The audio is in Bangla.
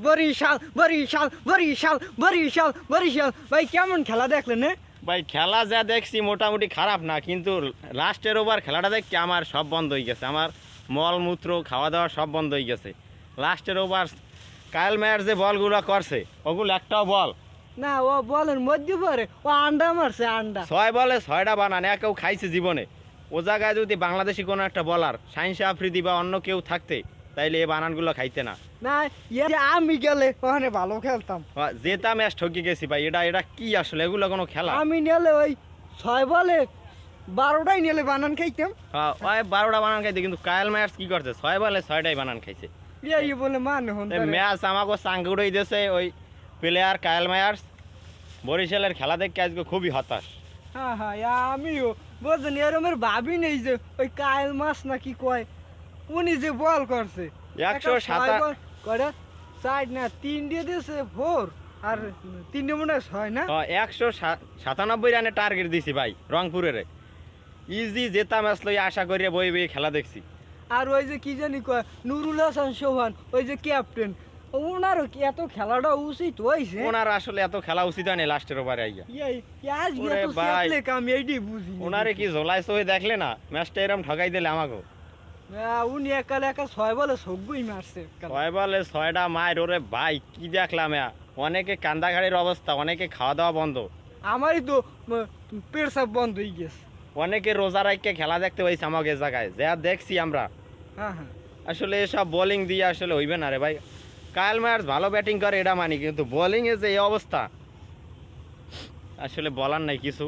বরিশাল বরিশাল বরিশাল বরিশাল বরিশাল। ভাই কেমন খেলা দেখলেন? ভাই খেলা যা দেখছি মোটামুটি খারাপ না, কিন্তু লাস্টের ওভার খেলাটা দেখছি আমার সব বন্ধ হয়ে গেছে। আমার মলমূত্র খাওয়া দাওয়া সব বন্ধ হয়ে গেছে। লাস্টের ওভার কায়েল মায়ার যে বলগুলো করছে ওগুলো একটাও বল না, ও বলেন মধ্যে পরে ও আন্ডা মারছে, আন্ডা। 6 বলে 6টা বানান কেউ খাইছে জীবনে। ও জায়গায় যদি বাংলাদেশি কোনো একটা বলার শাহিন আফ্রিদি বা অন্য কেউ থাকতে তাইলে এই বানানগুলো খাইতে না। না, আমি গেলে ওখানে ভালো খেলতাম। যেটা ম্যাচ ঠকে গেছি ভাই। এটা কি আসলে? এগুলো কোনো খেলা? আমি নিলে ওই 6 বলে 12টাই নিলে বানান খাইতাম। ওই 12টা বানান খাইতে, কিন্তু কায়েল মায়ার্স কি করছে? 6 বলে 6টাই বানান খাইছে। এই বলে মান হন ম্যাচ আমাকে সাংগুড়াই দিয়েছে ওই প্লেয়ার কায়েল মায়ার্স। বরিশালের খেলা দেখে আজকে খুবই হতাশ। হ্যাঁ হ্যাঁ, আমিও বুঝলেন এরমের ভাবি নেই যে ওই কায়েল মাছ না কি কয় উনি যে বল করছে 107 করে সাইড না 3 দিয়ে দিয়েছে 4 আর 3 মনে হয় 6 না। 197 রানে টার্গেট দিছি ভাই রংপুরের। ইজি জেতা ম্যাচ লই আশা করি বই বই খেলা দেখছি। আর ওই যে কি জানি কয় নুরুল হাসান সোহান, ওই যে ক্যাপ্টেন, ওনারও কি এত খেলাটা উচিত হয়েছে? ওনার আসলে এত খেলা উচিত হয় না লাস্টের ওভারে আইয়া। আজকে ওরে এত ভাই, চেতলে কাম এইটাই বুঝি। ওনারে কি ঝোলাইছে হয়ে দেখলে না? ম্যাচটা এরকম ঠকাই দিলে আমাকে। উনি একালে একা 6 বলে 6 মারছে। 6 বলে 6টা মায়ের। ওরে ভাই কি দেখলাম! অনেকে কান্দাঘাড়ির অবস্থা, অনেকে খাওয়া দাওয়া বন্ধ, আমারই তো পেটসাপ বন্ধ হয়ে গেছে। অনেকে রোজা রাখকে খেলা দেখতে পাইছে আমাকে জায়গায় যা দেখছি আমরা। হ্যাঁ হ্যাঁ, আসলে এসব বোলিং দিয়ে আসলে হইবে না রে ভাই। কায়েল মায়ার্স ভালো ব্যাটিং করে এটা মানি, কিন্তু বোলিংয়ে যে এই অবস্থা আসলে বলার নাই কিছু।